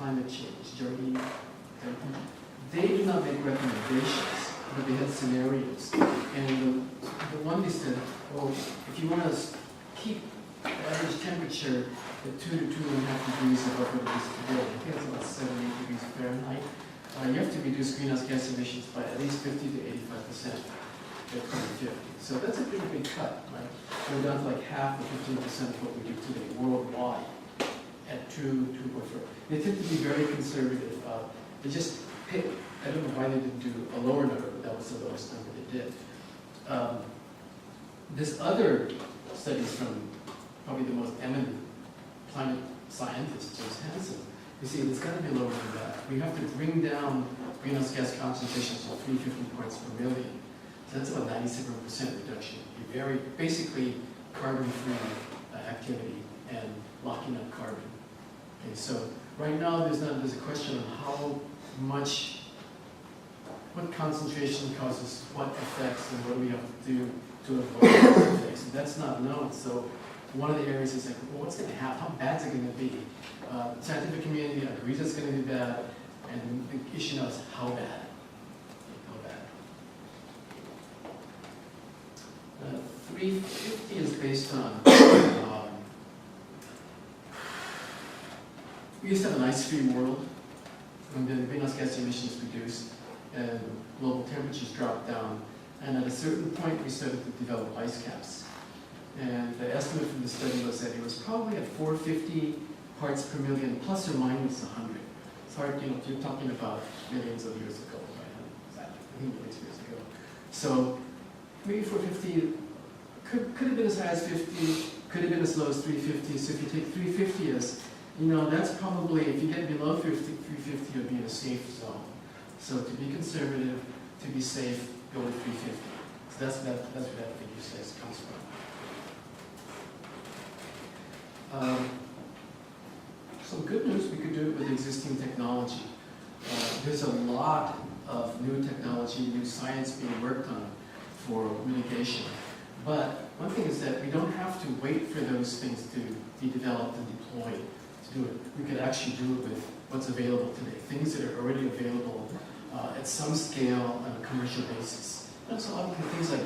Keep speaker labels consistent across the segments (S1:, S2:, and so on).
S1: climate change, Jordy, they do not make recommendations, but they had scenarios. And the one they said, well, if you want to keep the average temperature at 2 to 2.5 degrees above what it is today, I think it's about 7 to 8 degrees Fahrenheit, you have to reduce greenhouse gas emissions by at least 50 to 85% by 2050. So that's a pretty big cut, right? We're down to like half or 15% of what we do today worldwide at 2.4. They tend to be very conservative. They just pick, I don't know why they didn't do a lower number, but that was the lowest number they did. This other studies from probably the most eminent climate scientist, James Hansen, you see, it's got to be lower than that. We have to bring down greenhouse gas concentrations to 350 parts per million. So that's about 97% reduction. You're very, basically, carbon-free activity and locking up carbon. Okay, so right now there's a question on how much, what concentration causes what effects and what do we have to do to avoid those effects. And that's not known. So one of the areas is like, well, what's going to happen? How bad is it going to be? The scientific community agrees it's going to be bad, and the issue now is how bad. How bad. 350 is based on, we used to have an ice-free world, and then greenhouse gas emissions reduced, and global temperatures dropped down, and at a certain point we started to develop ice caps. And the estimate from the study was that it was probably at 450 parts per million, plus or minus 100. It's hard, you know, you're talking about millions of years ago, right? Exactly, I think millions of years ago. So maybe 450 could have been as high as 50, could have been as low as 350. So if you take 350 as, you know, that's probably, if you get below 350, you'll be in a safe zone. So to be conservative, to be safe, go with 350. So that's where that figure says comes from. Some good news, we could do it with existing technology. There's a lot of new technology, new science being worked on for mitigation. But one thing is that we don't have to wait for those things to be developed and deployed to do it. We could actually do it with what's available today, things that are already available at some scale on a commercial basis. And so other things like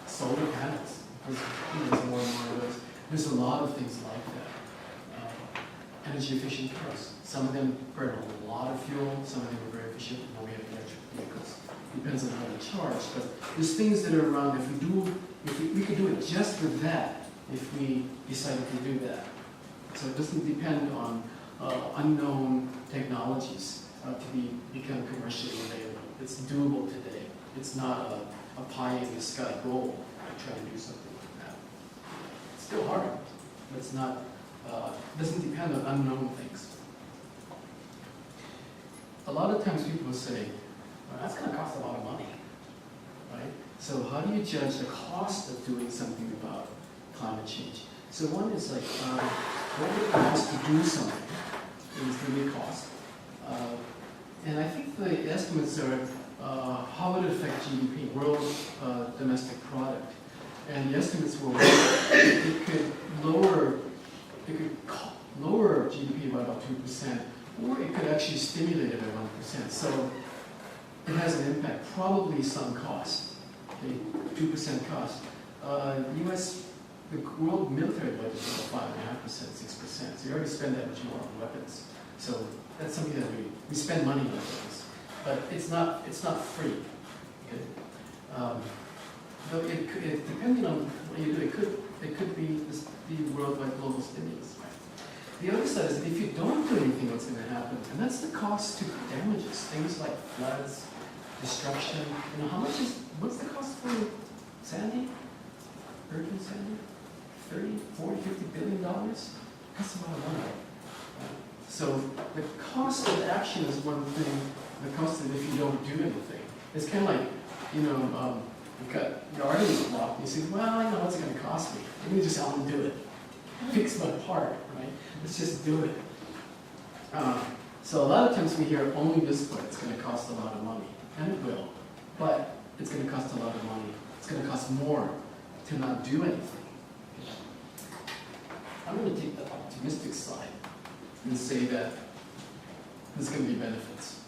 S1: solar panels, because there's more and more of those. There's a lot of things like that. Energy efficient cars. Some of them burn a lot of fuel, some of them are very efficient, and now we have electric vehicles. Depends on how they charge, but there's things that are around. If we could do it just with that, if we decided to do that. So it doesn't depend on unknown technologies to become commercially available. It's doable today. It's not a pie in the sky goal to try and do something like that. It's still hard, but it's not. Doesn't depend on unknown things. A lot of times people will say, well, that's going to cost a lot of money, right? So how do you judge the cost of doing something about climate change? So one is like, what would it cost to do something? It's going to be a cost. And I think the estimates are how would it affect GDP, world domestic product. And the estimates were it could lower GDP by about 2%, or it could actually stimulate it by 1%. So it has an impact, probably some cost, okay, 2% cost. The world military budget is about 5.5%, 6%. So you already spend that much more on weapons. So that's something that we spend money on weapons, but it's not free. Okay? Though it depending on what you do, it could be the worldwide global stimulus. Right? The other side is that if you don't do anything, what's going to happen? And that's the cost to damages, things like floods, destruction. You know, what's the cost for Sandy? Hurricane Sandy? 30, 40, 50 billion dollars? That's a lot of money. Right? So the cost of action is one thing. The cost of if you don't do anything. It's kind of like, you know, you've got your argument block, and you say, well, you know, what's it going to cost me? Let me just do it. Fix my part, right? Let's just do it. So a lot of times we hear only this part, it's going to cost a lot of money. And it will. But it's going to cost a lot of money. It's going to cost more to not do anything. I'm going to take the optimistic side and say that there's going to be benefits.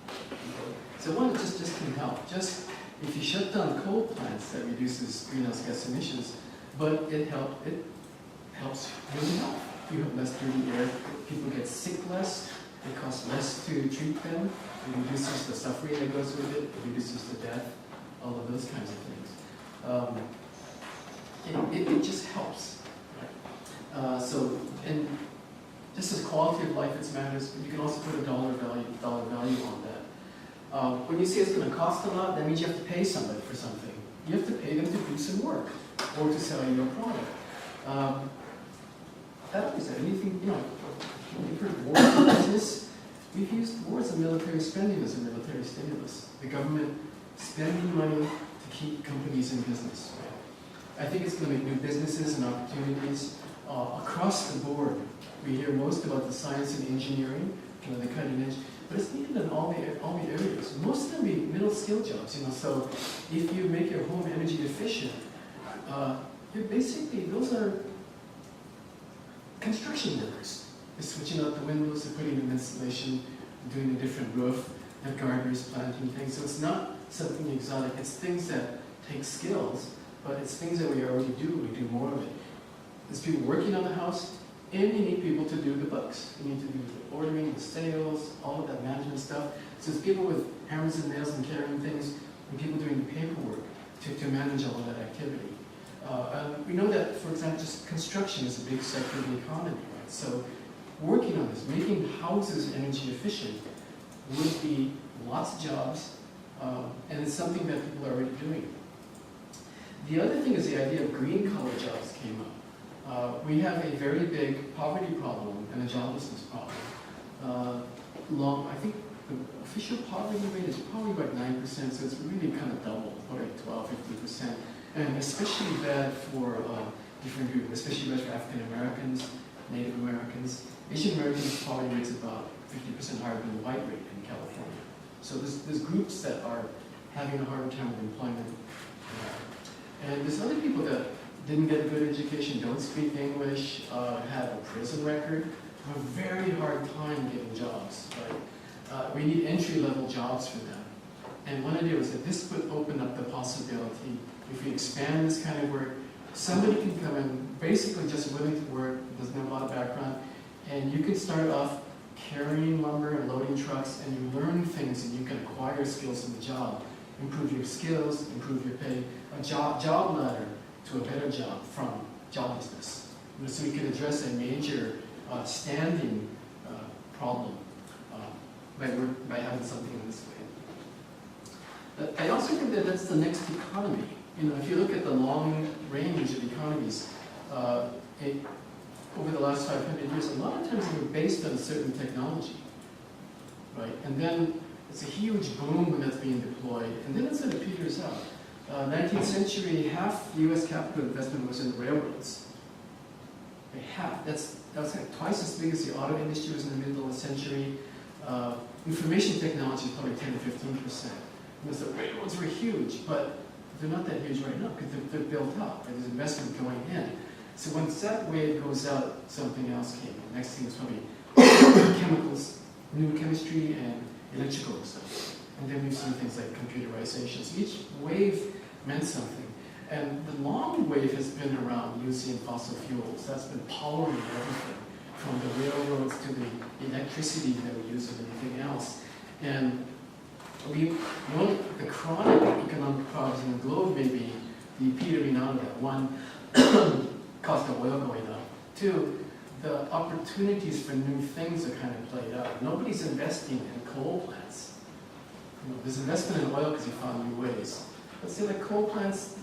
S1: Okay? So one, just can help. Just if you shut down coal plants, that reduces greenhouse gas emissions, but it helps human health. You have less dirty air, people get sick less, it costs less to treat them, it reduces the suffering that goes with it, it reduces the death, all of those kinds of things. It just helps. So, and just as quality of life it matters, but you can also put a dollar value on that. When you say it's going to cost a lot, that means you have to pay somebody for something. You have to pay them to do some work or to sell you a product. That is anything, you've heard war in business. We've used wars and military spending as a military stimulus. The government spending money to keep companies in business. I think it's going to make new businesses and opportunities across the board. We hear most about the science and engineering, the cutting edge, but it's needed in all the areas. Most of them be middle skill jobs, So if you make your home energy efficient, you're basically, those are construction workers. They're switching out the windows, they're putting in insulation, doing a different roof, have gardeners planting things. So it's not something exotic. It's things that take skills, but it's things that we already do. We do more of it. There's people working on the house, and you need people to do the books. You need to do the ordering, the sales, all of that management stuff. So it's people with hammers and nails and carrying things, and people doing the paperwork to manage all of that activity. We know that, for example, just construction is a big sector of the economy, right? So working on this, making houses energy efficient would be lots of jobs, and it's something that people are already doing. The other thing is the idea of green-collar jobs came up. We have a very big poverty problem and a joblessness problem. I think the official poverty rate is probably about 9%, so it's really kind of double, probably 12, 15%. And especially bad for different groups, especially bad for African Americans, Native Americans. Asian Americans' poverty rate's about 50% higher than the white rate in California. So there's groups that are having a harder time with employment. And there's other people that didn't get a good education, don't speak English, have a prison record, have a very hard time getting jobs. Right? We need entry-level jobs for them. And one idea was that this would open up the possibility, if we expand this kind of work, somebody can come in basically just willing to work, doesn't have a lot of background, and you can start off carrying lumber and loading trucks, and you learn things and you can acquire skills in the job, improve your skills, improve your pay, a job ladder to a better job from joblessness. So we can address a major standing problem by having something in this way. I also think that that's the next economy. If you look at the long range of economies, over the last 500 years, a lot of times they were based on a certain technology, right? And then it's a huge boom when that's being deployed, and then it sort of peters out. 19th century, half U.S. capital investment was in railroads. Half. That was like twice as big as the auto industry was in the middle of the century. Information technology is probably 10 to 15%. Because the railroads were huge, but they're not that huge right now because they're built up. Right? There's investment going in. So once that wave goes out, something else came. The next thing is probably chemicals, new chemistry and electrical stuff. And then we've seen things like computerization. So each wave meant something. And the long wave has been around using fossil fuels. That's been powering everything, from the railroads to the electricity that we use and everything else. And one of the chronic economic problems in the globe may be the petering out of that. One, cost of oil going up. Two, the opportunities for new things are kind of played out. Nobody's investing in coal plants. There's investment in oil because you found new ways. But see, like coal plants,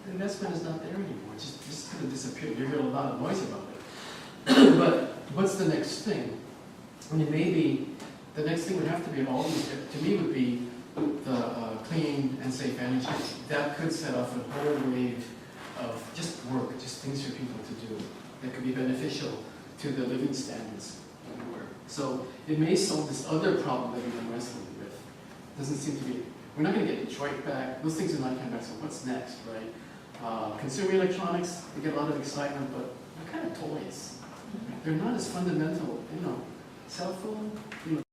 S1: the investment is not there anymore. It's just going to disappear. You hear a lot of noise about it. But what's the next thing? I mean, maybe the next thing would have to be all these, to me, would be the clean and safe energy. That could set off a whole wave of just work, just things for people to do that could be beneficial to the living standards everywhere. So it may solve this other problem that we've been wrestling with. It doesn't seem to be, we're not going to get Detroit back. Those things are not coming back, so what's next, right? Consumer electronics, we get a lot of excitement, but they're kind of toys. They're not as fundamental, cell phone,